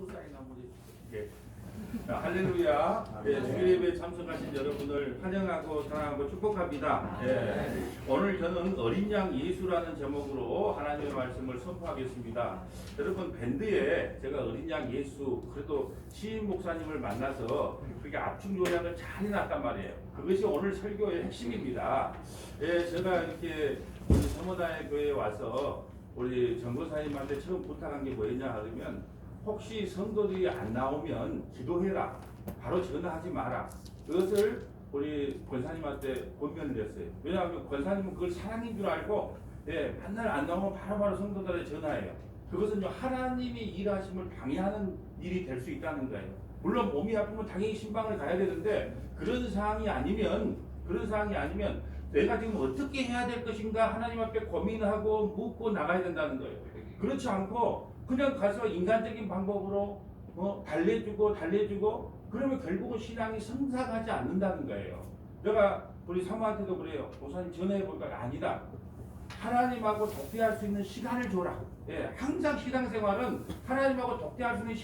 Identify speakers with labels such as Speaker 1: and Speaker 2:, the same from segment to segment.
Speaker 1: 사인 한번 해주세요. 예. 할렐루야. 예, 주일 예배에 참석하신 여러분을 환영하고 사랑하고 축복합니다. 예, 오늘 저는 어린 양 예수라는 제목으로 하나님의 말씀을 선포하겠습니다. 여러분 밴드에 제가 어린 양 예수 그래도 시인 목사님을 만나서 그게 압축 요약을 잘 해놨단 말이에요. 그것이 오늘 설교의 핵심입니다. 예, 제가 이렇게 우리 서머다의 교회에 와서 우리 전도사님한테 처음 부탁한 게 뭐였냐 하면 혹시 성도들이 안 나오면 기도해라. 바로 전화하지 마라. 그것을 우리 권사님한테 권면을 했어요. 왜냐하면 권사님은 그걸 사랑인 줄 알고 맨날 안 나오면 바로바로 성도들에 전화해요. 그것은 하나님이 일하심을 방해하는 일이 될 수 있다는 거예요. 물론 몸이 아프면 당연히 신방을 가야 되는데 그런 상황이 아니면 내가 지금 어떻게 해야 될 것인가 하나님 앞에 고민하고 묻고 나가야 된다는 거예요. 그렇지 않고 그냥 가서 인간적인 방법으로 달래주고 그러면 결국은 신앙이 성장하지 않는다는 거예요. 내가 우리 사모한테도 그래요. 목사님 전화해볼까? 아니다. 하나님하고 독대할 수 있는 시간을 줘라. 예, 항상 신앙생활은 하나님하고 독대할 수 있는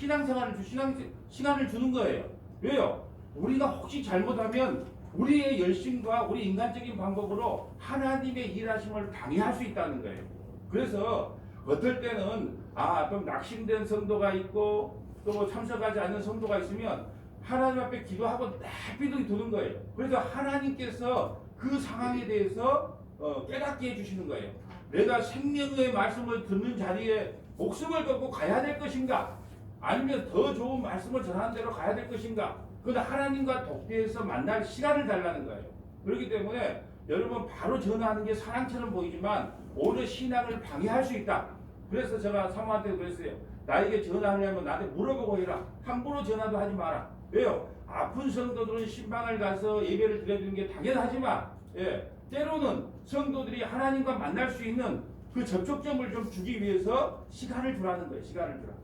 Speaker 1: 시간을 주는 거예요. 왜요? 우리가 혹시 잘못하면 우리의 열심과 우리 인간적인 방법으로 하나님의 일하심을 방해할 수 있다는 거예요. 그래서 어떨 때는 좀 낙심된 성도가 있고 또 참석하지 않는 성도가 있으면 하나님 앞에 기도하고 내비도 두는 거예요. 그래서 하나님께서 그 상황에 대해서 깨닫게 해주시는 거예요. 내가 생명의 말씀을 듣는 자리에 목숨을 걸고 가야 될 것인가? 아니면 더 좋은 말씀을 전하는 대로 가야 될 것인가? 그건 하나님과 독대해서 만날 시간을 달라는 거예요. 그렇기 때문에 여러분 바로 전화하는 게 사랑처럼 보이지만 오히려 신앙을 방해할 수 있다. 그래서 제가 사모한테 그랬어요. 나에게 전화하려면 나한테 물어보고 해라. 함부로 전화도 하지 마라. 왜요? 아픈 성도들은 신방을 가서 예배를 드려주는 게 당연하지만 때로는 성도들이 하나님과 만날 수 있는 그 접촉점을 좀 주기 위해서 시간을 주라는 거예요. 시간을 주라.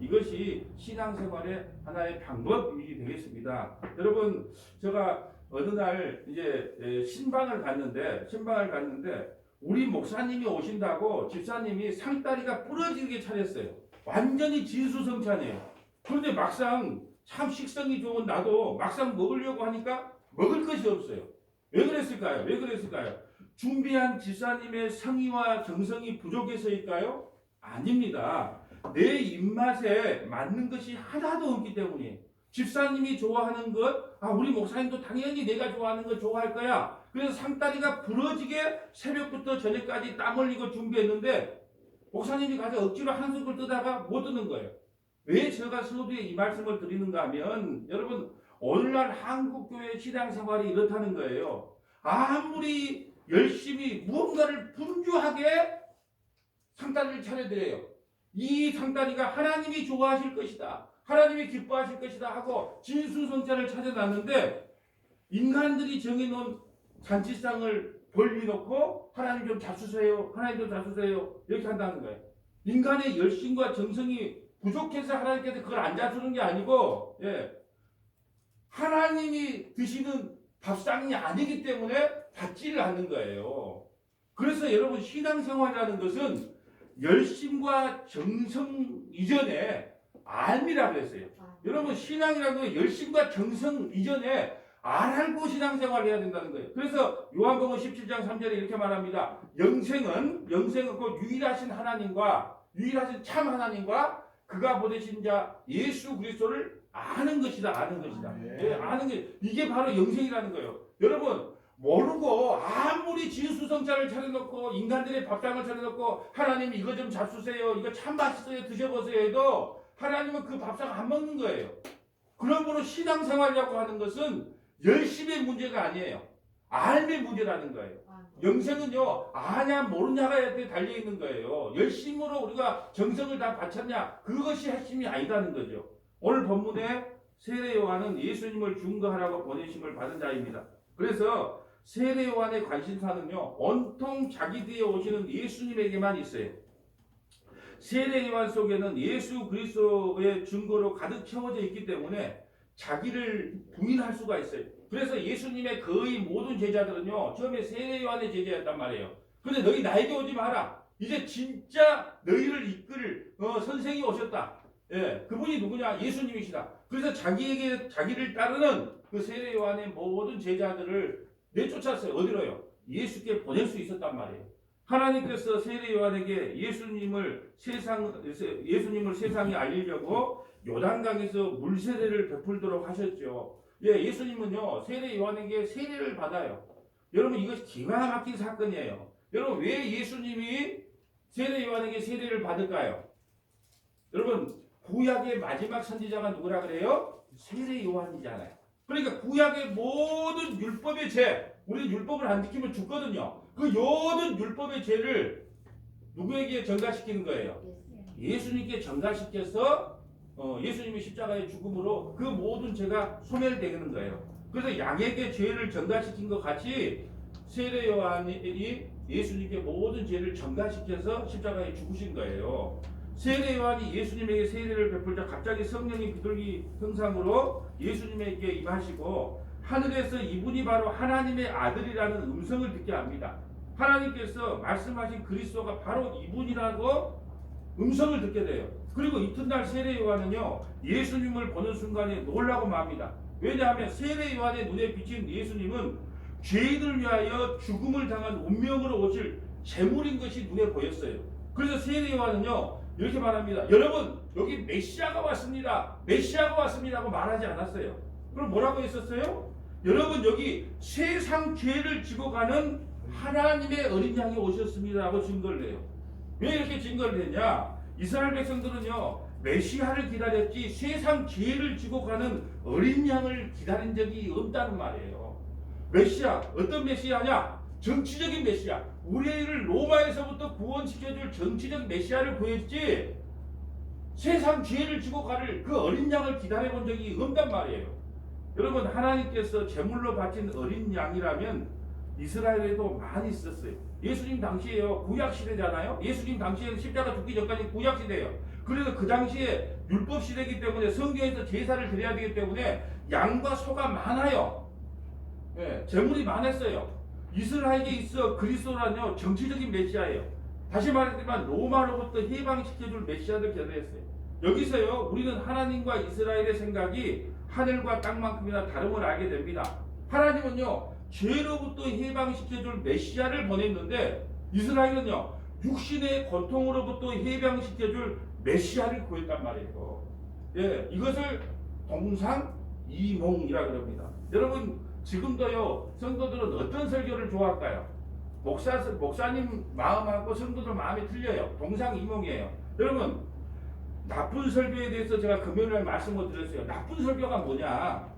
Speaker 1: 이것이 신앙생활의 하나의 방법이 되겠습니다. 여러분, 제가 어느 날 이제 신방을 갔는데 우리 목사님이 오신다고 집사님이 상다리가 부러지게 차렸어요. 완전히 진수성찬이에요. 그런데 막상 참 식성이 좋은 나도 막상 먹으려고 하니까 먹을 것이 없어요. 왜 그랬을까요? 준비한 집사님의 성의와 정성이 부족해서일까요? 아닙니다. 내 입맛에 맞는 것이 하나도 없기 때문이에요. 집사님이 좋아하는 것, 우리 목사님도 당연히 내가 좋아하는 것 좋아할 거야. 그래서 상다리가 부러지게 새벽부터 저녁까지 땀 흘리고 준비했는데 목사님이 가서 억지로 한숨을 뜨다가 못 듣는 거예요. 왜 제가 서두에 이 말씀을 드리는가 하면 여러분 오늘날 한국교회 신앙생활이 이렇다는 거예요. 아무리 열심히 무언가를 분주하게 상다리를 차려드려요. 이 상다리가 하나님이 좋아하실 것이다. 하나님이 기뻐하실 것이다 하고 진수성찬을 차려놨는데 인간들이 정해놓은 잔치상을 벌리놓고 하나님 좀 잡수세요. 이렇게 한다는 거예요. 인간의 열심과 정성이 부족해서 하나님께서 그걸 안 잡수는 게 아니고 하나님이 드시는 밥상이 아니기 때문에 받지를 않는 거예요. 그래서 여러분 신앙생활이라는 것은 열심과 정성 이전에 알미라고 했어요. 여러분 신앙이라는 건 열심과 정성 이전에 알고 신앙생활을 해야 된다는 거예요. 그래서 요한복음 17장 3절에 이렇게 말합니다. 영생은 그 유일하신 참 하나님과 그가 보내신 자 예수 그리스도를 아는 것이다. 아는 게 이게 바로 영생이라는 거예요. 여러분 모르고 아무리 진수성찬을 차려놓고 인간들의 밥상을 차려놓고 하나님 이거 좀 잡수세요. 이거 참 맛있어요. 드셔보세요 해도 하나님은 그 밥상 안 먹는 거예요. 그러므로 신앙생활이라고 하는 것은 열심의 문제가 아니에요. 알의 문제라는 거예요. 영생은요 아냐 모르냐가 달려있는 거예요. 열심으로 우리가 정성을 다 바쳤냐 그것이 핵심이 아니라는 거죠. 오늘 본문에 세례 요한은 예수님을 증거하라고 보내심을 받은 자입니다. 그래서 세례 요한의 관심사는요 온통 자기 뒤에 오시는 예수님에게만 있어요. 세례 요한 속에는 예수 그리스도의 증거로 가득 채워져 있기 때문에 자기를 부인할 수가 있어요. 그래서 예수님의 거의 모든 제자들은요 처음에 세례 요한의 제자였단 말이에요. 근데 너희 나에게 오지 마라. 이제 진짜 너희를 이끌 선생이 오셨다. 예, 그분이 누구냐? 예수님이시다. 그래서 자기를 따르는 그 세례 요한의 모든 제자들을 내쫓았어요. 어디로요? 예수께 보낼 수 있었단 말이에요. 하나님께서 세례 요한에게 예수님을 세상에 알리려고 요단강에서 물세례를 베풀도록 하셨죠. 예, 예수님은요 세례 요한에게 세례를 받아요. 여러분 이것이 기가 막힌 사건이에요. 여러분 왜 예수님이 세례 요한에게 세례를 받을까요? 여러분 구약의 마지막 선지자가 누구라 그래요? 세례 요한이잖아요. 그러니까 구약의 모든 율법의 죄, 우리 율법을 안 지키면 죽거든요. 그 모든 율법의 죄를 누구에게 전가시키는 거예요? 예수님께 전가시켜서 예수님이 십자가의 죽음으로 그 모든 죄가 소멸되는 거예요. 그래서 양에게 죄를 전가시킨 것 같이 세례 요한이 예수님께 모든 죄를 전가시켜서 십자가에 죽으신 거예요. 세례 요한이 예수님에게 세례를 베풀자 갑자기 성령이 비둘기 형상으로 예수님에게 임하시고 하늘에서 이분이 바로 하나님의 아들이라는 음성을 듣게 합니다. 하나님께서 말씀하신 그리스도가 바로 이분이라고 음성을 듣게 돼요. 그리고 이튿날 세례 요한은요 예수님을 보는 순간에 놀라고 맙니다. 왜냐하면 세례 요한의 눈에 비친 예수님은 죄인을 위하여 죽음을 당한 운명으로 오실 제물인 것이 눈에 보였어요. 그래서 세례 요한은요 이렇게 말합니다. 여러분 여기 메시아가 왔습니다. 메시아가 왔습니다 하고 말하지 않았어요. 그럼 뭐라고 했었어요? 여러분 여기 세상 죄를 지고 가는 하나님의 어린 양이 오셨습니다 하고 증거를 해요. 왜 이렇게 증거를 했냐? 이스라엘 백성들은요 메시아를 기다렸지 세상 죄를 지고 가는 어린 양을 기다린 적이 없다는 말이에요. 메시아, 어떤 메시아냐? 정치적인 메시아, 우리를 로마에서부터 구원시켜줄 정치적 메시아를 구했지 세상 죄를 지고 가를 그 어린 양을 기다려본 적이 없단 말이에요. 여러분 하나님께서 제물로 바친 어린 양이라면 이스라엘에도 많이 있었어요. 예수님 당시에요 구약시대잖아요. 예수님 당시에는 십자가 죽기 전까지 구약시대예요. 그래서 그 당시에 율법시대이기 때문에 성경에서 제사를 드려야 되기 때문에 양과 소가 많아요. 예, 제물이 많았어요. 이스라엘에 있어 그리스도는요 정치적인 메시아예요. 다시 말했지만 로마로부터 해방시켜줄 메시아를 기다렸어요. 여기서요 우리는 하나님과 이스라엘의 생각이 하늘과 땅만큼이나 다름을 알게 됩니다. 하나님은요 죄로부터 해방시켜줄 메시아를 보냈는데 이스라엘은요 육신의 고통으로부터 해방시켜줄 메시아를 구했단 말이에요. 예, 이것을 동상이몽이라 그럽니다. 여러분 지금도요 성도들은 어떤 설교를 좋아할까요? 목사님 마음하고 성도들 마음이 틀려요. 동상이몽이에요. 여러분 나쁜 설교에 대해서 제가 금요일날 말씀을 드렸어요. 나쁜 설교가 뭐냐?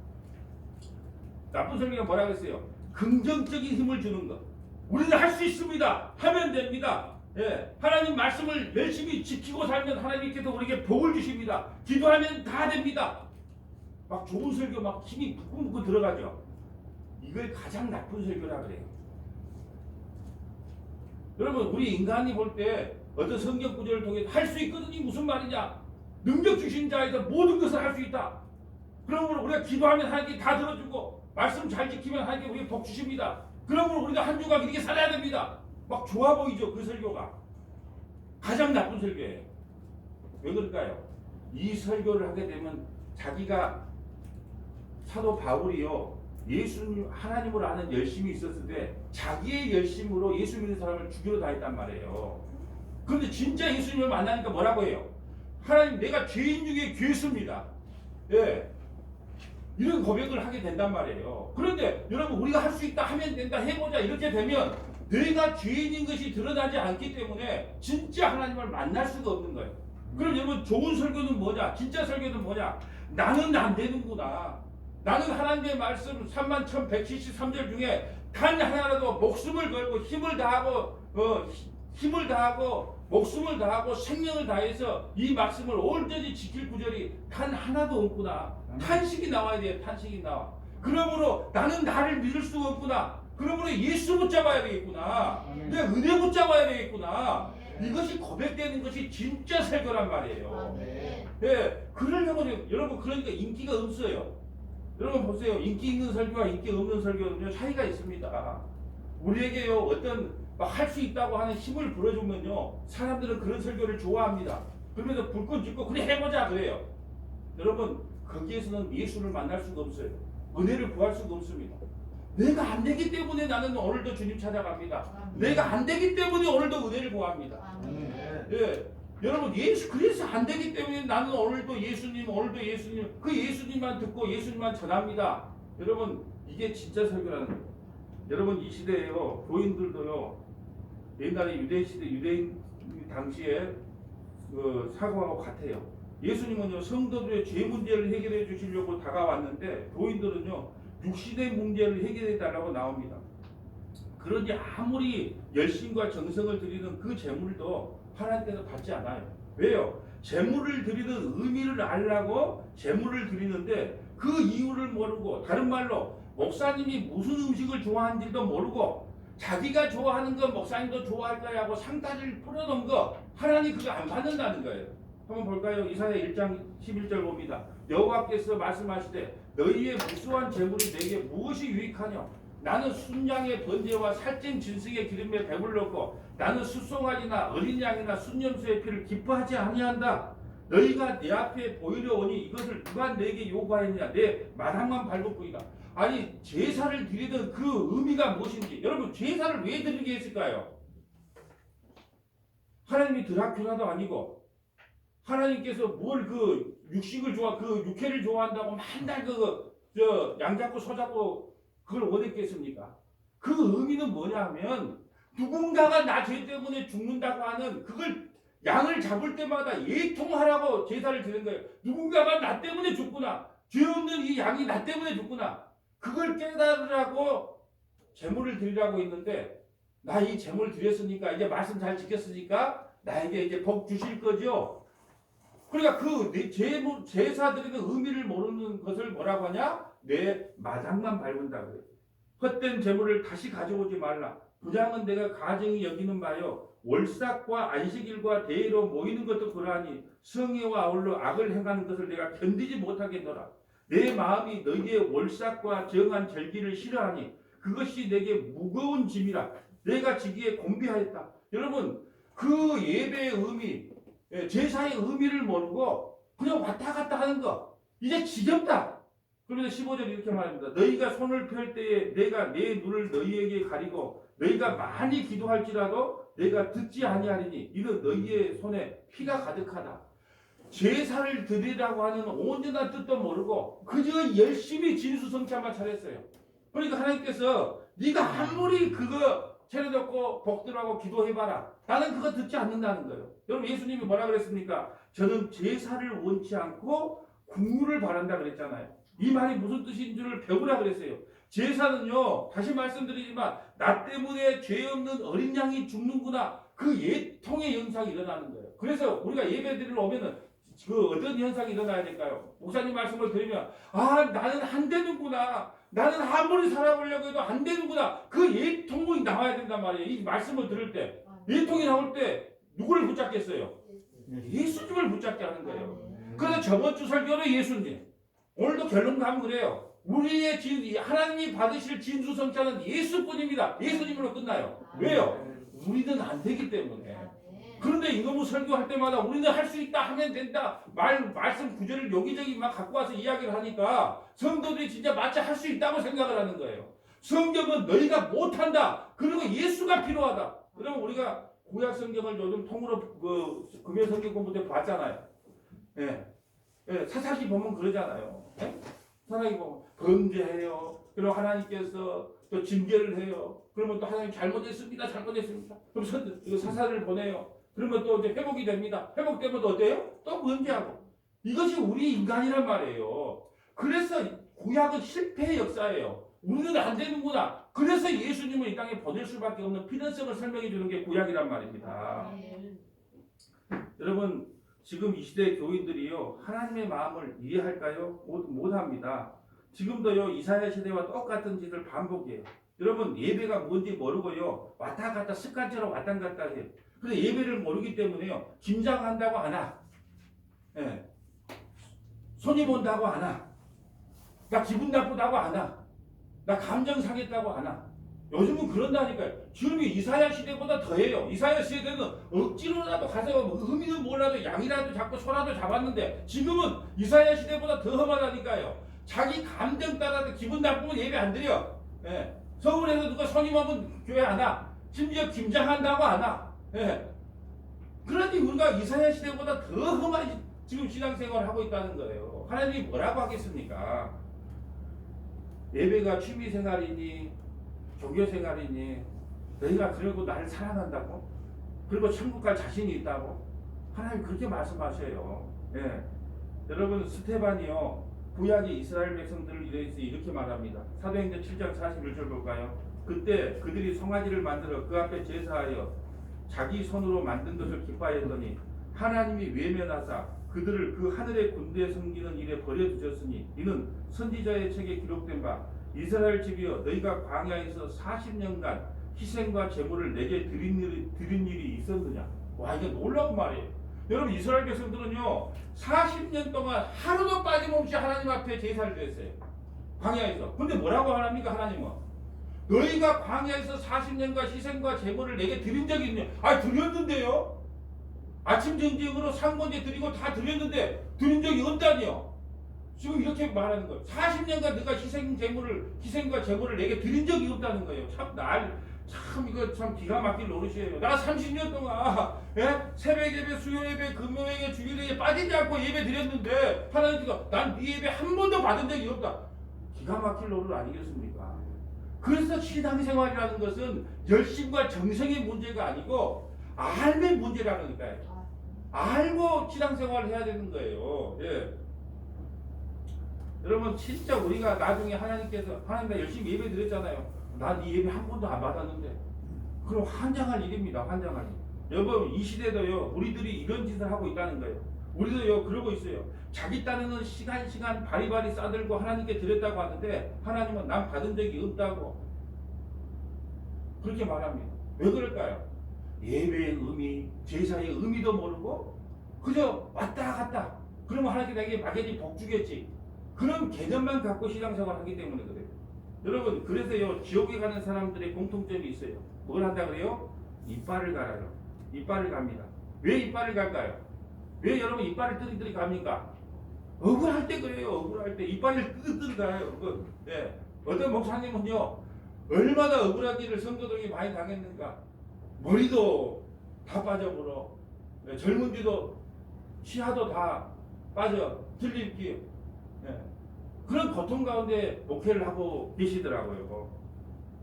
Speaker 1: 나쁜 설교가 뭐라고 했어요? 긍정적인 힘을 주는 것. 우리는 할 수 있습니다. 하면 됩니다. 예, 하나님 말씀을 열심히 지키고 살면 하나님께서 우리에게 복을 주십니다. 기도하면 다 됩니다. 막 좋은 설교 막 힘이 북북북 들어가죠. 이걸 가장 나쁜 설교라 그래요. 여러분 우리 인간이 볼 때 어떤 성경 구절을 통해 할 수 있거든요. 무슨 말이냐? 능력 주신 자에서 모든 것을 할 수 있다. 그러므로 우리가 기도하면 하나님께 다 들어주고 말씀 잘 지키면 하나님께 우리에게 복 주십니다. 그러므로 우리가 한 주간 이렇게 살아야 됩니다. 막 좋아 보이죠 그 설교가. 가장 나쁜 설교예요. 왜 그럴까요? 이 설교를 하게 되면 자기가 사도 바울이요 예수님 하나님을 아는 열심이 있었을 때 자기의 열심으로 예수 믿는 사람을 죽이러 다녔단 말이에요. 그런데 진짜 예수님을 만나니까 뭐라고 해요? 하나님 내가 죄인 중에 괴수입니다. 예, 이런 고백을 하게 된단 말이에요. 그런데 여러분 우리가 할 수 있다 하면 된다 해보자 이렇게 되면 내가 죄인인 것이 드러나지 않기 때문에 진짜 하나님을 만날 수가 없는 거예요. 그럼 여러분 좋은 설교는 뭐냐? 진짜 설교는 뭐냐? 나는 안 되는구나. 나는 하나님의 말씀 31,173절 중에 단 하나라도 목숨을 걸고 힘을 다하고 목숨을 다하고 생명을 다해서 이 말씀을 온전히 지킬 구절이 단 하나도 없구나. 탄식이 나와야 돼요. 탄식이 나와. 그러므로 나는 나를 믿을 수가 없구나. 그러므로 예수 붙잡아야 되겠구나. 내가 은혜 붙잡아야 되겠구나. 이것이 고백되는 것이 진짜 설교란 말이에요. 예, 그러려고 여러분 그러니까 인기가 없어요. 여러분 보세요. 인기 있는 설교와 인기 없는 설교는요 차이가 있습니다. 우리에게요 어떤 할 수 있다고 하는 힘을 불어주면요 사람들은 그런 설교를 좋아합니다. 그러면서 불꽃 짓고 그래 해보자 그래요. 여러분 거기에서는 예수를 만날 수가 없어요. 은혜를 구할 수가 없습니다. 내가 안 되기 때문에 나는 오늘도 주님 찾아갑니다. 내가 안 되기 때문에 오늘도 은혜를 구합니다. 예. 여러분 예수 그래서 안 되기 때문에 나는 오늘도 예수님 그 예수님만 듣고 예수님만 전합니다. 여러분 이게 진짜 설교라는 거예요. 여러분 이 시대에요 교인들도요 옛날에 유대인 당시에 그 사고하고 같아요. 예수님은요 성도들의 죄 문제를 해결해 주시려고 다가왔는데 교인들은요 육신의 문제를 해결해 달라고 나옵니다. 그런지 아무리 열심과 정성을 드리는 그 재물도 하나님께서 받지 않아요. 왜요? 재물을 드리는 의미를 알라고 재물을 드리는데 그 이유를 모르고, 다른 말로 목사님이 무슨 음식을 좋아하는지도 모르고 자기가 좋아하는 거 목사님도 좋아할 거야 하고 상다리를 풀어놓은 거 하나님 그거 안 받는다는 거예요. 한번 볼까요? 이사야 1장 11절 봅니다. 여호와께서 말씀하시되 너희의 무수한 재물이 내게 무엇이 유익하냐? 나는 순양의 번제와 살찐 진승의 기름에 배불렀고 나는 숫송아지나 어린 양이나 순염소의 피를 기뻐하지 아니한다. 너희가 내 앞에 보이려 오니 이것을 누가 내게 요구하였느냐? 내 마당만 밟을 뿐이다. 아니 제사를 드리던 그 의미가 무엇인지, 여러분 제사를 왜 드리게 했을까요? 하나님이 드라큘라도 아니고 하나님께서 뭘 그 육식을 그 육회를 좋아한다고 맨날 양 잡고 소 잡고 그걸 원했겠습니까? 그 의미는 뭐냐 하면 누군가가 나 죄 때문에 죽는다고 하는 그걸 양을 잡을 때마다 예통하라고 제사를 드리는 거예요. 누군가가 나 때문에 죽구나. 죄 없는 이 양이 나 때문에 죽구나. 그걸 깨달으라고 제물을 드리라고 했는데 나 이 제물 드렸으니까 이제 말씀 잘 지켰으니까 나에게 이제 복 주실 거죠. 그러니까 그 제사 드리는 의미를 모르는 것을 뭐라고 하냐? 내 마당만 밟은다 그래요. 헛된 재물을 다시 가져오지 말라. 부장은 내가 가증히 여기는 바요. 월삭과 안식일과 대회로 모이는 것도 그러하니 성회와 아울러 악을 행하는 것을 내가 견디지 못하겠노라. 내 마음이 너희의 월삭과 정한 절기를 싫어하니 그것이 내게 무거운 짐이라. 내가 지기에 곤비하였다. 여러분 그 예배의 의미, 제사의 의미를 모르고 그냥 왔다 갔다 하는 거 이제 지겹다. 그러면서 15절 이렇게 말합니다. 너희가 손을 펼 때에 내가 내 눈을 너희에게 가리고 너희가 많이 기도할지라도 내가 듣지 아니하리니 이는 너희의 손에 피가 가득하다. 제사를 드리라고 하는 온전한 뜻도 모르고 그저 열심히 진수성찬만 차렸어요. 그러니까 하나님께서 네가 아무리 그거 차려놓고 복들하고 기도해봐라. 나는 그거 듣지 않는다는 거예요. 여러분 예수님이 뭐라 그랬습니까? 저는 제사를 원치 않고 국물을 바란다 그랬잖아요. 이 말이 무슨 뜻인 줄을 배우라 그랬어요. 제사는요, 다시 말씀드리지만 나 때문에 죄 없는 어린 양이 죽는구나. 그 예통의 현상이 일어나는 거예요. 그래서 우리가 예배드리러 오면은 그 어떤 현상이 일어나야 될까요? 목사님 말씀을 들으면 나는 안 되는구나. 나는 아무리 살아보려고 해도 안 되는구나. 그 예통이 나와야 된단 말이에요. 이 말씀을 들을 때 예통이 나올 때 누구를 붙잡겠어요? 예수님을 붙잡게 하는 거예요. 그래서 저번 주 설교는 예수님, 오늘도 결론 가면 그래요. 우리의 하나님이 받으실 진수성찬은 예수뿐입니다. 예수님으로 끝나요. 왜요? 우리는 안 되기 때문에. 그런데 이놈의 설교할 때마다 우리는 할 수 있다 하면 된다 말씀 구절을 여기저기 막 갖고 와서 이야기를 하니까 성도들이 진짜 마치 할 수 있다고 생각을 하는 거예요. 성경은 너희가 못한다. 그리고 예수가 필요하다. 그러면 우리가 구약 성경을 요즘 통으로 금요 성경 공부 때 봤잖아요. 사사기 보면 그러잖아요. 사사기 보면 범죄해요. 그리고 하나님께서 또 징계를 해요. 그러면 또 하나님 잘못했습니다. 그럼 사사를 보내요. 그러면 또 이제 회복이 됩니다. 회복되면 또 어때요? 또 범죄하고. 이것이 우리 인간이란 말이에요. 그래서 구약은 실패의 역사예요. 우리는 안 되는구나. 그래서 예수님을 이 땅에 보낼 수밖에 없는 필연성을 설명해 주는 게 구약이란 말입니다. 여러분 지금 이 시대 교인들이요 하나님의 마음을 이해할까요? 못합니다. 지금도요 이사야 시대와 똑같은 짓을 반복해요. 여러분 예배가 뭔지 모르고요 왔다 갔다 습관처럼 왔다 갔다 해요. 근데 예배를 모르기 때문에요 긴장한다고 안 와. 손님 온다고 안 와. 나 기분 나쁘다고 안 와. 나 감정 상했다고 안 와. 요즘은 그런다니까요. 지금이 이사야 시대보다 더해요. 이사야 시대는 억지로라도 가서 의미는 몰라도 양이라도 잡고 소라도 잡았는데 지금은 이사야 시대보다 더 험하다니까요. 자기 감정 따라서 기분 나쁘면 예배 안 드려. 예. 서울에서 누가 손님 오면 교회 안 와. 심지어 김장한다고 안 와. 예. 그러니 우리가 이사야 시대보다 더 험한 지금 신앙생활을 하고 있다는 거예요. 하나님이 뭐라고 하겠습니까? 예배가 취미생활이니 종교생활이니 너희가 그러고 나를 사랑한다고? 그리고 천국 갈 자신이 있다고? 하나님 그렇게 말씀하셔요. 예. 여러분 스테반이요 구약의 이스라엘 백성들을 이렇게 말합니다. 사도행전 7장 41절 볼까요? 그때 그들이 송아지를 만들어 그 앞에 제사하여 자기 손으로 만든 것을 기뻐하였더니 하나님이 외면하사 그들을 그 하늘의 군대에 섬기는 일에 버려두셨으니 이는 선지자의 책에 기록된 바 이스라엘 집이여 너희가 광야에서 40년간 희생과 제물을 내게 드린 일이 있었느냐. 와 이게 놀라운 말이에요. 여러분 이스라엘 백성들은요 40년 동안 하루도 빠짐없이 하나님 앞에 제사를 드렸어요. 광야에서. 근데 뭐라고 하랍니까 하나님은? 너희가 광야에서 40년간 희생과 제물을 내게 드린 적이 있냐. 아 드렸는데요. 아침 전쟁으로 상번제 드리고 다 드렸는데 드린 적이 없다니요. 지금 이렇게 말하는 거예요. 40년간 네가 희생과 제물을 내게 드린 적이 없다는 거예요. 참 이거 참 기가 막힐 노릇이에요. 나 30년 동안 새벽 예배, 수요 예배, 금요 예배, 주일 예배 빠지지 않고 예배 드렸는데 하나님께서 난 네 예배 한 번도 받은 적이 없다. 기가 막힐 노릇 아니겠습니까? 그래서 신앙생활이라는 것은 열심과 정성의 문제가 아니고 알의 문제라는 거예요. 알고 신앙생활을 해야 되는 거예요. 예. 여러분 진짜 우리가 나중에 하나님께서 하나님과 열심히 예배 드렸잖아요. 난 이 예배 한 번도 안 받았는데 그럼 환장할 일입니다. 환장할 일. 여러분 이 시대도요 우리들이 이런 짓을 하고 있다는 거예요. 우리도요 그러고 있어요. 자기 딴에는 시간 바리바리 싸들고 하나님께 드렸다고 하는데 하나님은 난 받은 적이 없다고 그렇게 말합니다. 왜 그럴까요? 예배의 의미, 제사의 의미도 모르고 그저 왔다 갔다. 그러면 하나님께 내게 막연히 복 주겠지. 그런 개념만 갖고 신앙생활을 하기 때문에 그래요. 여러분 그래서요 지옥에 가는 사람들의 공통점이 있어요. 뭘 한다 그래요? 이빨을 갈아요. 이빨을 갑니다. 왜 이빨을 갈까요? 왜 여러분 이빨을 뜨리뜨리 갑니까? 억울할 때 그래요. 억울할 때 이빨을 뜨리뜨리 가요. 예. 어떤 목사님은요 얼마나 억울한 일을 성도들이 많이 당했는가. 머리도 다 빠져버려. 예. 젊은이도 치아도 다 빠져. 들리기. 예. 그런 고통 가운데 목회를 하고 계시더라고요.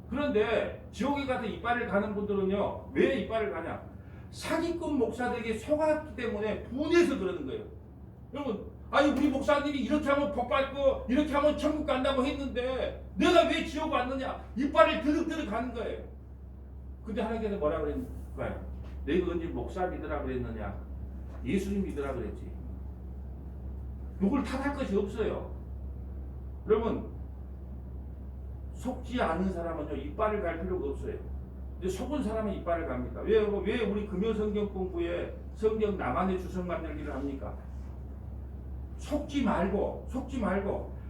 Speaker 1: 그런데 지옥에 가서 이빨을 가는 분들은요 왜 이빨을 가냐? 사기꾼 목사들에게 속았기 때문에 분해서 그러는 거예요. 여러분 아니 우리 목사님이 이렇게 하면 복 받고 이렇게 하면 천국 간다고 했는데 내가 왜 지옥 왔느냐? 이빨을 드득드득 가는 거예요. 근데 하나님께서 뭐라 그랬을까요? 내가 언제 목사 믿으라 그랬느냐? 예수님 믿으라 그랬지. 누굴 탓할 것이 없어요. 여러분 속지 않은 사람은요 이빨을 갈 필요가 없어요. 근데 속은 사람은 이빨을 갑니다. 왜 우리 금요성경 공부에 성경 나만의 주석 만들기를 합니까? 속지 말고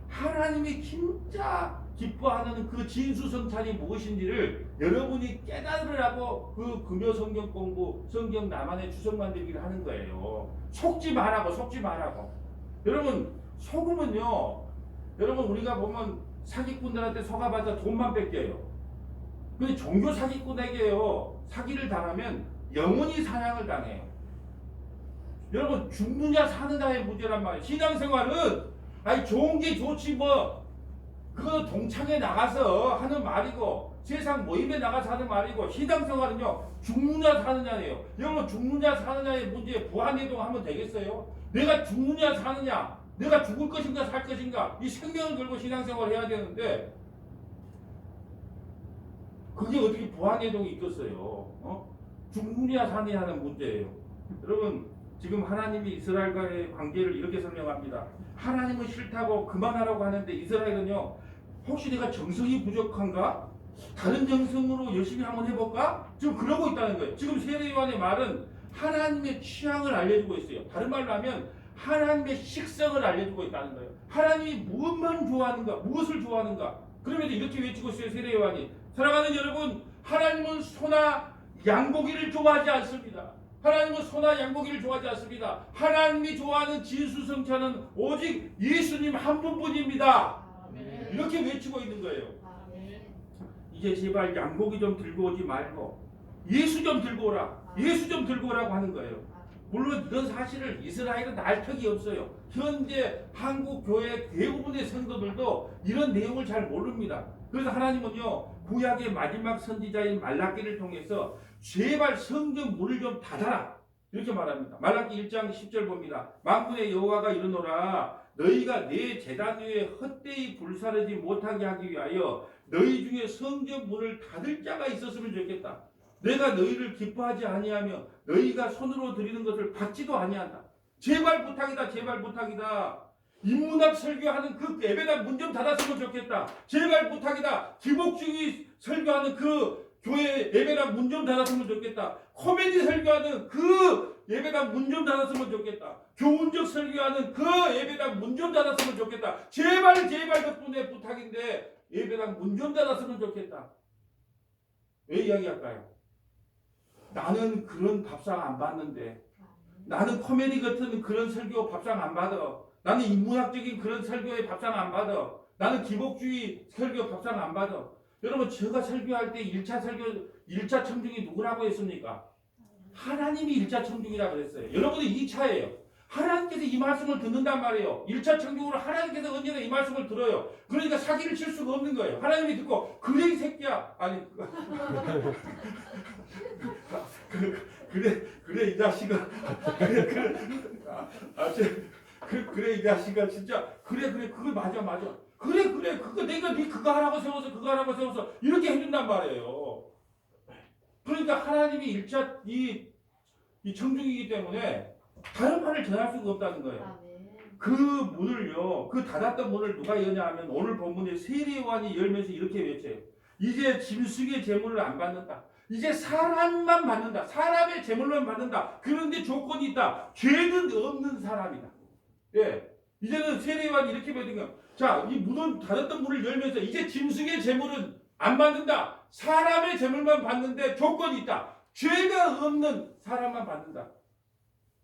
Speaker 1: 하나님이 진짜 기뻐하는 그 진수성찬이 무엇인지를 여러분이 깨달으라고 그 금요성경 공부 성경 나만의 주석 만들기를 하는 거예요. 속지 말라고. 여러분 속으면요 여러분 우리가 보면 사기꾼들한테 속아봤자 돈만 뺏겨요. 근데 종교 사기꾼에게요 사기를 당하면 영원히 사냥을 당해요. 여러분 죽느냐 사느냐의 문제란 말이에요. 신앙생활은 아니 좋은 게 좋지 뭐 그거 동창회 나가서 하는 말이고 세상 모임에 나가서 하는 말이고 신앙생활은요 죽느냐 사느냐예요. 여러분 죽느냐 사느냐의 문제에 부안해동하면 되겠어요? 내가 죽느냐 사느냐 내가 죽을 것인가 살 것인가 이 생명을 걸고 신앙생활을 해야 되는데 그게 어떻게 부안해동이 있겠어요? 죽느냐 사느냐 하는 문제예요. 여러분 지금 하나님이 이스라엘과의 관계를 이렇게 설명합니다. 하나님은 싫다고 그만하라고 하는데 이스라엘은요 혹시 내가 정성이 부족한가? 다른 정성으로 열심히 한번 해볼까? 지금 그러고 있다는 거예요. 지금 세례요한의 말은 하나님의 취향을 알려주고 있어요. 다른 말로 하면 하나님의 식성을 알려주고 있다는 거예요. 하나님이 무엇만 좋아하는가? 무엇을 좋아하는가? 그러면서 이렇게 외치고 있어요. 세례요한이 사랑하는 여러분, 하나님은 소나 양고기를 좋아하지 않습니다. 하나님은 소나 양고기를 좋아하지 않습니다. 하나님이 좋아하는 진수성찬은 오직 예수님 한 분뿐입니다. 이렇게 외치고 있는 거예요. 이제 제발 양고기 좀 들고 오지 말고 예수 좀 들고 오라. 예수 좀 들고 오라고 하는 거예요. 물론 이런 사실을 이스라엘은 알 턱이 없어요. 현재 한국 교회 대부분의 성도들도 이런 내용을 잘 모릅니다. 그래서 하나님은요, 구약의 마지막 선지자인 말라기를 통해서 제발 성전 문을 좀 닫아라 이렇게 말합니다. 말라기 1장 10절 봅니다. 만군의 여호와가 이르노라, 너희가 내 제단 위에 헛되이 불사르지 못하게 하기 위하여 너희 중에 성전 문을 닫을 자가 있었으면 좋겠다. 내가 너희를 기뻐하지 아니하며 너희가 손으로 드리는 것을 받지도 아니한다. 제발 부탁이다. 제발 부탁이다. 인문학 설교하는 그 예배당 문 좀 닫았으면 좋겠다. 제발 부탁이다. 기복주의 설교하는 그 교회 예배당 문 좀 닫았으면 좋겠다. 코미디 설교하는 그 예배당 문 좀 닫았으면 좋겠다. 교훈적 설교하는 그 예배당 문 좀 닫았으면 좋겠다. 제발 덕분에 부탁인데 예배당 문 좀 닫았으면 좋겠다. 왜 이야기할까요? 나는 그런 밥상 안 받는데, 나는 코미디 같은 그런 설교 밥상 안 받아. 나는 인문학적인 그런 설교에 밥상 안 받아. 나는 기복주의 설교 밥상 안 받아. 여러분, 제가 설교할 때 1차 설교, 1차 청중이 누구라고 했습니까? 하나님이 1차 청중이라고 그랬어요. 여러분이 2차예요. 하나님께서 이 말씀을 듣는단 말이에요. 1차 청중으로 하나님께서 언제나 이 말씀을 들어요. 그러니까 사기를 칠 수가 없는 거예요. 하나님이 듣고, 그래 이 새끼야. 아니 그래 이 자식아. 그래 이 자식아 진짜 그래 그거 맞아. 그래 그거 내가 네 그거 하라고 세워서 이렇게 해준단 말이에요. 그러니까 하나님이 1차 이 청중이기 때문에 다른 말을 전할 수가 없다는 거예요. 그 문을요, 그 닫았던 문을 누가 여냐 하면 오늘 본문에 세례요한이 열면서 이렇게 외쳐요. 이제 짐승의 제물을 안 받는다. 이제 사람만 받는다. 사람의 제물만 받는다. 그런데 조건이 있다. 죄는 없는 사람이다. 예, 이제는 세례요한이 이렇게 외친 거예요. 자, 이 문을 닫았던 문을 열면서 이제 짐승의 제물은 안 받는다. 사람의 제물만 받는데 조건이 있다. 죄가 없는 사람만 받는다.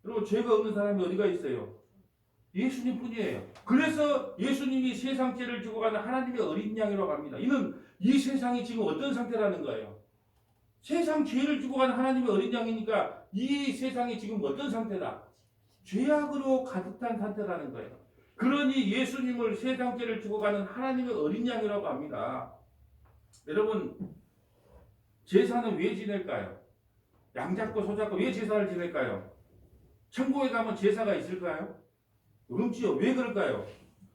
Speaker 1: 여러분, 죄가 없는 사람이 어디가 있어요? 예수님 뿐이에요. 그래서 예수님이 세상 죄를 지고 가는 하나님의 어린 양이라고 합니다. 이는 이 세상이 지금 어떤 상태라는 거예요? 세상 죄를 지고 가는 하나님의 어린 양이니까 이 세상이 지금 어떤 상태다? 죄악으로 가득한 상태라는 거예요. 그러니 예수님을 세상 죄를 지고 가는 하나님의 어린 양이라고 합니다. 여러분, 제사는 왜 지낼까요? 양 잡고 소 잡고 왜 제사를 지낼까요? 천국에 가면 제사가 있을까요? 없지요. 왜 그럴까요?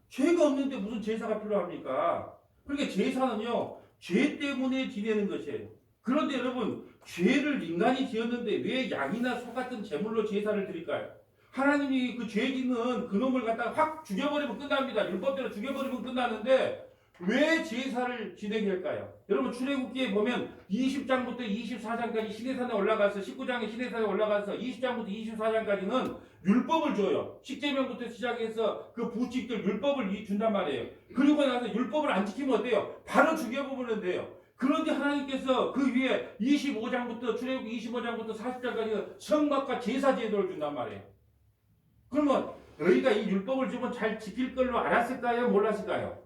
Speaker 1: 죄가 없는데 무슨 제사가 필요합니까? 그러니까 제사는요, 죄 때문에 지내는 것이에요. 그런데 여러분, 죄를 인간이 지었는데 왜 양이나 소 같은 제물로 제사를 드릴까요? 하나님이 그 죄 짓는 그놈을 갖다가 확 죽여버리면 끝납니다. 율법대로 죽여버리면 끝나는데 왜 제사를 지내게 할까요? 여러분, 출애굽기에 보면 20장부터 24장까지 시내산에 올라가서 19장에 시내산에 올라가서 20장부터 24장까지는 율법을 줘요. 십계명부터 시작해서 그 부칙들 율법을 준단 말이에요. 그리고 나서 율법을 안 지키면 어때요? 바로 죽여버리면 돼요. 그런데 하나님께서 그 위에 25장부터 출애굽기 25장부터 40장까지 성막과 제사 제도를 준단 말이에요. 그러면 너희가 이 율법을 주면 잘 지킬 걸로 알았을까요? 몰랐을까요?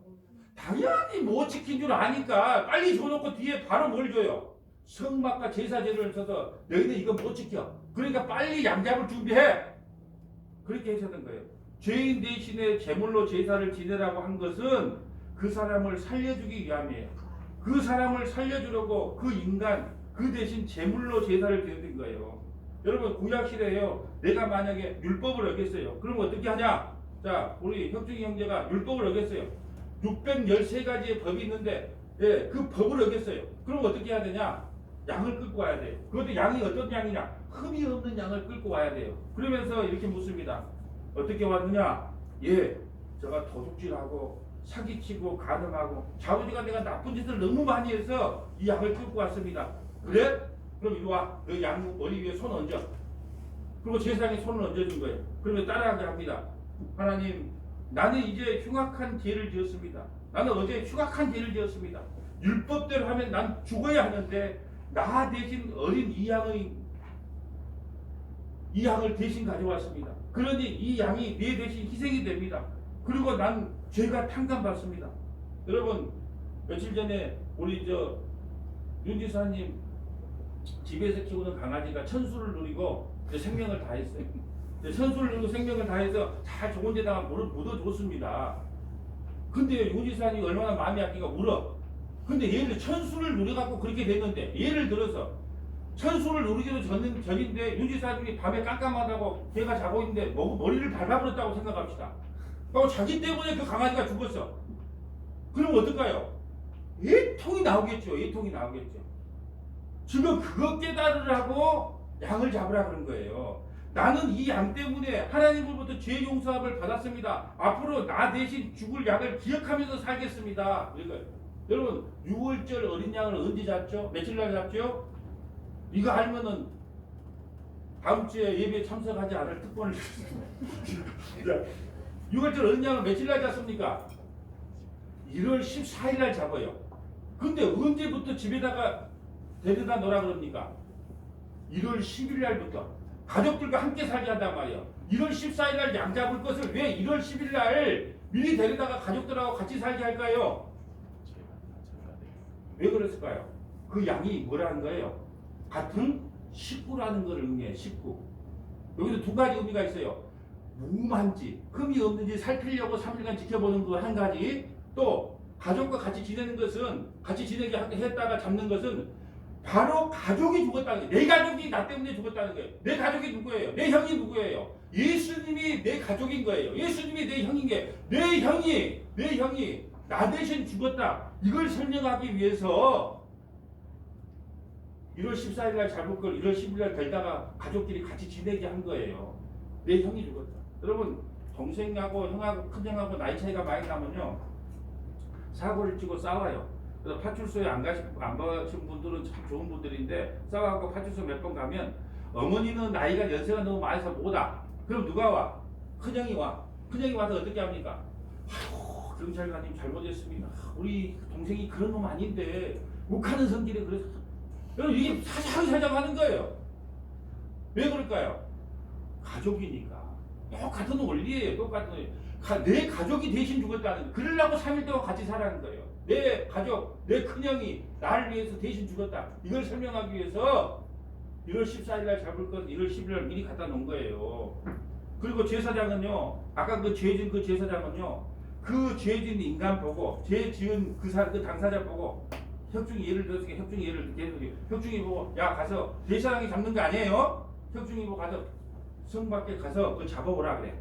Speaker 1: 당연히 못 지킨 줄 아니까 빨리 줘놓고 뒤에 바로 뭘 줘요? 성막과 제사 제도를 써서 너희는 이거 못 지켜. 그러니까 빨리 양잡을 준비해. 그렇게 하셨던 거예요. 죄인 대신에 제물로 제사를 지내라고 한 것은 그 사람을 살려주기 위함이에요. 그 사람을 살려주려고 그 인간 그 대신 제물로 제사를 드렸던 거예요. 여러분, 구약시대에요, 내가 만약에 율법을 어겼어요. 그럼 어떻게 하냐? 자, 우리 혁중이 형제가 율법을 어겼어요. 613가지의 법이 있는데, 예, 그 법을 어겼어요. 그럼 어떻게 해야 되냐? 양을 끌고 와야 돼요. 그것도 양이 어떤 양이냐? 흠이 없는 양을 끌고 와야 돼요. 그러면서 이렇게 묻습니다. 어떻게 왔느냐? 예, 제가 도둑질하고 사기치고 간음하고 좌우지가 내가 나쁜 짓을 너무 많이 해서 이 양을 끌고 왔습니다. 그래? 그럼 이리 와. 너 양 머리 위에 손 얹어. 그리고 제사장이 손을 얹어준 거예요. 그러면 따라하게 합니다. 하나님, 나는 이제 흉악한 죄를 지었습니다. 나는 어제 흉악한 죄를 지었습니다. 율법대로 하면 난 죽어야 하는데 나 대신 어린 이 양을 대신 가져왔습니다. 그러니 이 양이 내 대신 희생이 됩니다. 그리고 난 죄가 탕감받습니다. 여러분 며칠 전에 우리 윤지사님 집에서 키우는 강아지가 천수를 누리고 생명을 다했어요. 천수를 누리고 생명을 다해서 잘 좋은 데다가 묻어줬습니다. 근데 윤지사님이 얼마나 마음이 아끼가 울어. 근데 얘를 천수를 누려갖고 그렇게 됐는데, 예를 들어서 천수를 누리기도 전인데 윤지사님이 밤에 깜깜하다고 걔가 자고 있는데 머리를 밟아버렸다고 생각합시다. 그리고 자기 때문에 그 강아지가 죽었어. 그럼 어떨까요? 애통이 나오겠죠. 애통이 나오겠죠. 지금 그거 깨달으라고 양을 잡으라 그런 거예요. 나는 이 양 때문에 하나님으로부터 죄 용서함을 받았습니다. 앞으로 나 대신 죽을 양을 기억하면서 살겠습니다. 그러니까 여러분 6월절 어린 양을 언제 잡죠? 며칠 날 잡죠? 이거 알면은 다음 주에 예배에 참석하지 않을 특권을 주셨습니다. 6월절 어린 양을 며칠 날 잡습니까? 1월 14일 날 잡아요. 근데 언제부터 집에다가 데려다 놓으라 그럽니까? 1월 10일 날부터 가족들과 함께 살게 한단 말이에요. 1월 14일 날 양 잡을 것을 왜 1월 10일 날 미리 데려다가 가족들하고 같이 살게 할까요? 왜 그랬을까요? 그 양이 뭐라는 거예요? 같은 식구라는 걸 의미해요. 식구. 여기서 두 가지 의미가 있어요. 무만지, 흠이 없는지 살피려고 3일간 지켜보는 거 한 가지, 또 가족과 같이 지내는 것은, 같이 지내게 했다가 잡는 것은 바로 가족이 죽었다는 거예요. 내 가족이 나 때문에 죽었다는 거예요. 내 가족이 누구예요? 내 형이 누구예요? 예수님이 내 가족인 거예요. 예수님이 내 형인 게, 내 형이 나 대신 죽었다. 이걸 설명하기 위해서 1월 14일 날 잡을 걸 1월 10일 날 데다가 가족끼리 같이 지내게 한 거예요. 내 형이 죽었다. 여러분 동생하고 형하고 큰형하고 나이 차이가 많이 나면요 사고를 치고 싸워요. 그래서 파출소에 안 가신 분들은 참 좋은 분들인데 싸워갖고 파출소 몇 번 가면 어머니는 나이가 연세가 너무 많아서 못 와. 그럼 누가 와? 큰형이 와. 큰형이 와서 어떻게 합니까? 아이고 경찰관님 잘못했습니다. 우리 동생이 그런 놈 아닌데 욱하는 성질에 그래서 여러분 이게 사장사장 하는 거예요. 왜 그럴까요? 가족이니까. 똑같은 원리예요. 똑같은 원리. 내 가족이 대신 죽었다는 거. 그러려고 3일 동안 같이 살아는 거예요. 내 가족, 내 큰형이 나를 위해서 대신 죽었다. 이걸 설명하기 위해서 1월 14일 날 잡을 것 1월 10일 날 미리 갖다 놓은 거예요. 그리고 제사장은요. 아까 그 죄진 그 제사장은요. 그 죄진 인간 보고 죄 지은 그 당사자 보고 혁중이 예를 들어서 혁중이 보고 야 가서 제사장이 잡는 거 아니에요? 혁중이 보고 가서 성 밖에 가서 그걸 잡아오라 그래.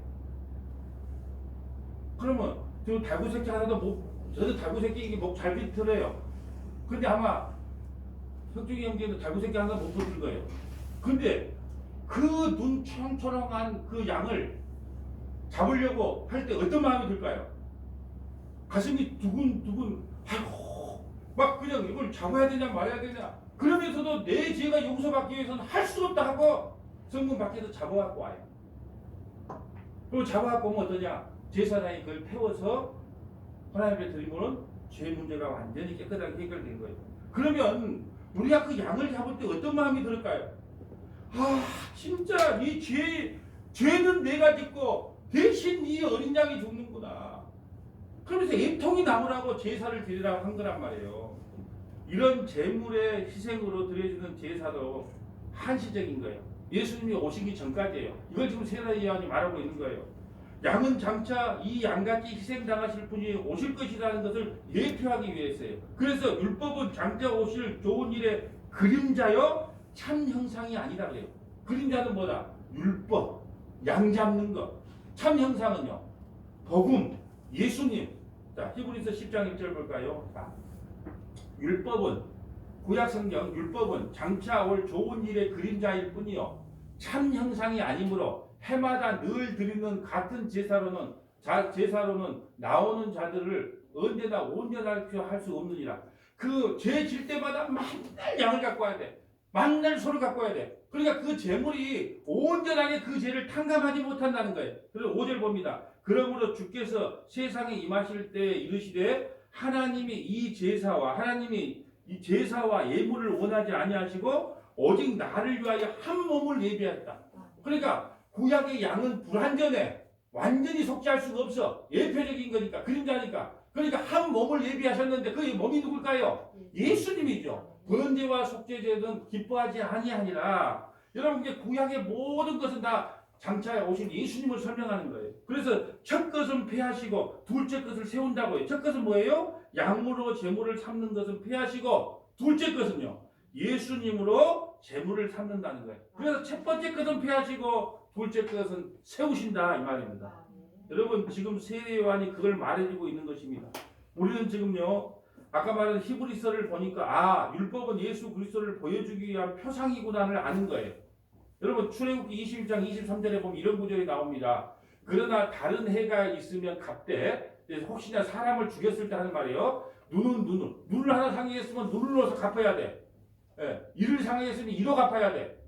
Speaker 1: 그러면 저 달구새끼 하나도 저도 달구새끼 이게 목 잘 비틀어요. 근데 아마 혁중이 형제는 달구새끼 하나 못 붙을 거예요. 근데 그 눈 초롱초롱한 그 양을 잡으려고 할 때 어떤 마음이 들까요? 가슴이 두근두근 아이고 막 그냥 이걸 잡아야 되냐 말아야 되냐 그러면서도 내 죄가 용서받기 위해서는 할 수 없다 하고 성문 밖에서 잡아갖고 와요. 그리고 잡아갖고 오면 어떠냐? 제사장이 그걸 태워서 하나님 앞에 드리면은 죄 문제가 완전히 깨끗하게 해결된 거예요. 그러면 우리가 그 양을 잡을 때 어떤 마음이 들을까요? 아 진짜 이 죄는 내가 짓고 대신 이 어린 양이 죽는구나. 그러면서 애통이 나오라고 제사를 드리라고 한 거란 말이에요. 이런 제물의 희생으로 드려지는 제사도 한시적인 거예요. 예수님이 오시기 전까지예요. 이걸 지금 세례요한이 말하고 있는 거예요. 양은 장차 이 양같이 희생당하실 분이 오실 것이라는 것을 예표하기 위해서예요. 그래서 율법은 장차 오실 좋은 일의 그림자요 참 형상이 아니다 그래요. 그림자는 뭐다? 율법, 양 잡는 것. 참 형상은요 복음, 예수님. 자 히브리서 10장 1절 볼까요? 자, 율법은 구약성경 율법은 장차 올 좋은 일의 그림자일 뿐이요 참 형상이 아니므로 해마다 늘 드리는 같은 제사로는 나오는 자들을 언제나 온전하게 할 수 없느니라. 그 죄 질 때마다 맨날 양을 갖고 와야 돼. 맨날 소를 갖고 와야 돼. 그러니까 그 제물이 온전하게 그 죄를 탕감하지 못한다는 거예요. 그래서 5절 봅니다. 그러므로 주께서 세상에 임하실 때 이르시되 하나님이 이 제사와 예물을 원하지 아니하시고 오직 나를 위하여 한 몸을 예비했다. 그러니까 구약의 양은 불완전해. 완전히 속죄할 수가 없어. 예표적인 거니까, 그림자니까. 그러니까 한 몸을 예비하셨는데 그 몸이 누굴까요? 예수님이죠. 번제와 속죄제는 기뻐하지 아니하니라. 여러분, 이제 구약의 모든 것은 다 장차에 오신 예수님을 설명하는 거예요. 그래서 첫 것은 폐하시고 둘째 것을 세운다고요. 첫 것은 뭐예요? 양으로 제물을 삼는 것은 폐하시고, 둘째 것은요, 예수님으로 제물을 삼는다는 거예요. 그래서 첫 번째 것은 폐하시고 둘째 것은 세우신다, 이 말입니다. 여러분, 지금 세례 요한이 그걸 말해주고 있는 것입니다. 우리는 지금요, 아까 말한 히브리서를 보니까 율법은 예수 그리스도를 보여주기 위한 표상이구나를 아는 거예요. 여러분, 출애굽기 21장 23절에 보면 이런 구절이 나옵니다. 그러나 다른 해가 있으면 갚되, 혹시나 사람을 죽였을 때 하는 말이에요. 눈을 하나 상했으면 눈을 넣어서 갚아야 돼. 이를 상했으면 이로 갚아야 돼.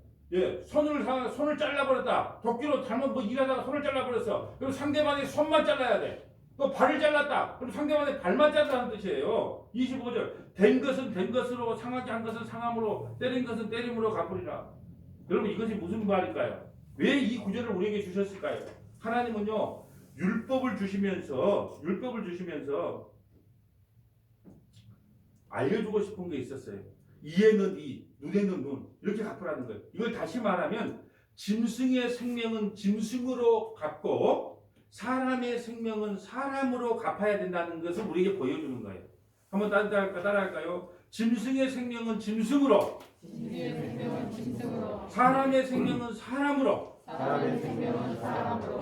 Speaker 1: 손을 잘라버렸다. 도끼로 잘못 일하다가 손을 잘라버렸어. 그럼 상대방의 손만 잘라야 돼. 또 발을 잘랐다. 그럼 상대방의 발만 잘라는 뜻이에요. 25절. 된 것은 된 것으로, 상하게 한 것은 상함으로, 때린 것은 때림으로 갚으리라. 여러분, 이것이 무슨 말일까요? 왜 이 구절을 우리에게 주셨을까요? 하나님은요, 율법을 주시면서 알려주고 싶은 게 있었어요. 이에는 이, 눈에는 눈, 이렇게 갚으라는 거예요. 이걸 다시 말하면 짐승의 생명은 짐승으로 갚고 사람의 생명은 사람으로 갚아야 된다는 것을 우리에게 보여주는 거예요. 한번 따라할까요? 짐승의 생명은 짐승으로, 사람의 생명은 사람으로,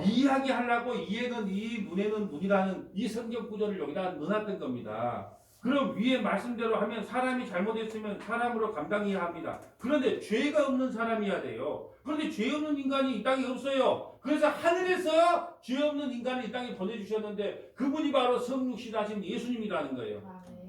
Speaker 1: 이야기하려고 이에는 이, 눈에는 눈이라는 이 성경 구절을 여기다 넣어놨던 겁니다. 그럼 위에 말씀대로 하면 사람이 잘못했으면 사람으로 감당해야 합니다. 그런데 죄가 없는 사람이어야 돼요. 그런데 죄 없는 인간이 이 땅에 없어요. 그래서 하늘에서 죄 없는 인간을 이 땅에 보내주셨는데 그분이 바로 성육신하신 예수님이라는 거예요.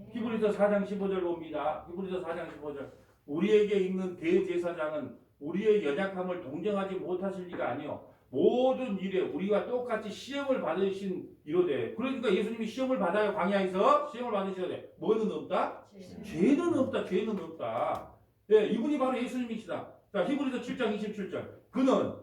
Speaker 1: 히브리서 4장 15절 봅니다. 히브리서 4장 15절. 우리에게 있는 대제사장은 우리의 연약함을 동정하지 못하실 리가 아니요 모든 일에 우리와 똑같이 시험을 받으신 이로되. 그러니까 예수님이 시험을 받아요. 광야에서 시험을 받으시되 뭐는 없다? 죄는 없다. 죄는 없다. 이분이 바로 예수님이시다. 자, 히브리서 7장 27절. 그는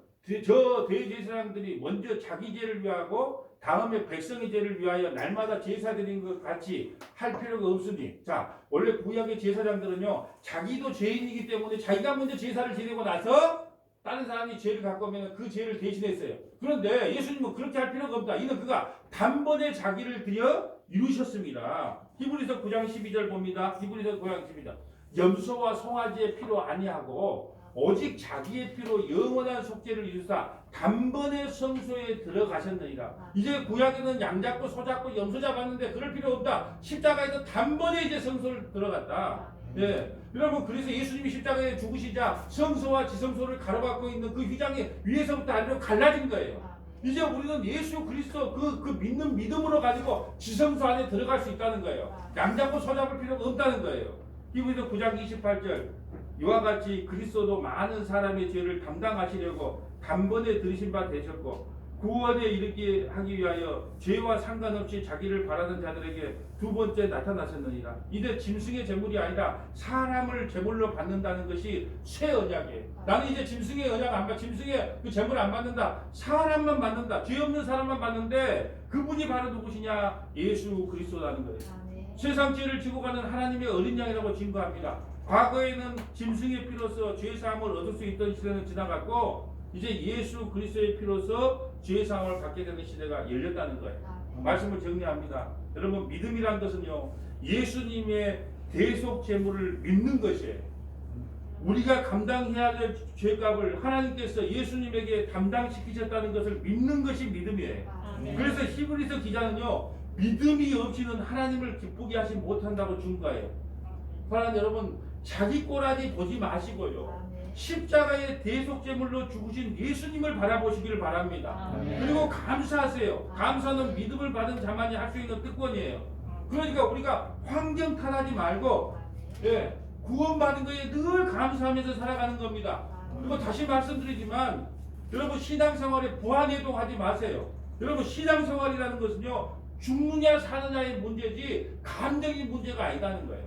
Speaker 1: 저 대제사장들이 먼저 자기 죄를 위하고 다음에 백성의 죄를 위하여 날마다 제사 드린 것 같이 할 필요가 없으니. 자, 원래 구약의 제사장들은요, 자기도 죄인이기 때문에 자기가 먼저 제사를 지내고 나서 다른 사람이 죄를 갖고 오면 그 죄를 대신했어요. 그런데 예수님은 그렇게 할 필요가 없다. 이는 그가 단번에 자기를 드려 이루셨습니다. 히브리서 9장 12절 봅니다. 히브리서 9장 12절. 염소와 송아지의 피로 아니하고 오직 자기의 피로 영원한 속죄를 이루사 단번에 성소에 들어가셨느니라. 이제 구약에는 양 잡고 소 잡고 염소 잡았는데 그럴 필요 없다. 십자가에서 단번에 이제 성소를 들어갔다. 여러분, 그래서 예수님이 십자가에 죽으시자 성소와 지성소를 가로막고 있는 그 휘장이 위에서부터 아래로 갈라진 거예요. 이제 우리는 예수 그리스도 그 믿는 믿음으로 가지고 지성소 안에 들어갈 수 있다는 거예요. 양 잡고 소 잡을 필요가 없다는 거예요. 히브리서 9장 28절. 이와 같이 그리스도도 많은 사람의 죄를 담당하시려고 단번에 들으신 바 되셨고 구원에 이르게 하기 위하여 죄와 상관없이 자기를 바라는 자들에게 두 번째 나타나셨느니라. 이제 짐승의 제물이 아니라 사람을 제물로 받는다는 것이 새 언약이에요. 나는 이제 짐승의 언약 안 받, 짐승의 그 제물 안 받는다. 사람만 받는다. 죄 없는 사람만 받는데 그분이 바로 누구시냐? 예수 그리스도라는 거예요. 세상 죄를 지고 가는 하나님의 어린 양이라고 증거합니다. 과거에는 짐승의 피로서 죄사함을 얻을 수 있던 시대는 지나갔고 이제 예수 그리스도의 피로서 죄사함을 받게 되는 시대가 열렸다는 거예요. 말씀을 정리합니다. 여러분, 믿음이란 것은요, 예수님의 대속 제물을 믿는 것이에요. 우리가 감당해야 될 죄값을 하나님께서 예수님에게 감당시키셨다는 것을 믿는 것이 믿음이에요. 그래서 히브리서 기자는요, 믿음이 없이는 하나님을 기쁘게 하지 못한다고 준 거예요. 그러나 여러분, 자기 꼬라지 보지 마시고요, 십자가의 대속제물로 죽으신 예수님을 바라보시기를 바랍니다. 그리고 감사하세요. 감사는 믿음을 받은 자만이 할 수 있는 특권이에요. 그러니까 우리가 환경 탓하지 말고 구원받은 거에 늘 감사하면서 살아가는 겁니다. 그리고 다시 말씀드리지만 여러분, 신앙생활에 부안해도 하지 마세요. 여러분, 신앙생활이라는 것은요, 죽느냐 사느냐의 문제지 감정의 문제가 아니다는 거예요.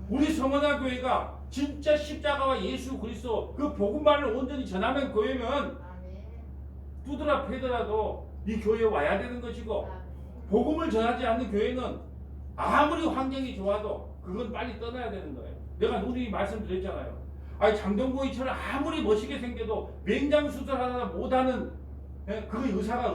Speaker 1: 우리 성원아 교회가 진짜 십자가와 예수 그리스도 그 복음만을 온전히 전하면 교회면 두드라 패더라도 이 교회에 와야 되는 것이고, 복음을 전하지 않는 교회는 아무리 환경이 좋아도 그건 빨리 떠나야 되는 거예요. 내가 누누이 말씀드렸잖아요. 아니 장동건이처럼 아무리 멋있게 생겨도 맹장 수술하다 못하는 그 의사가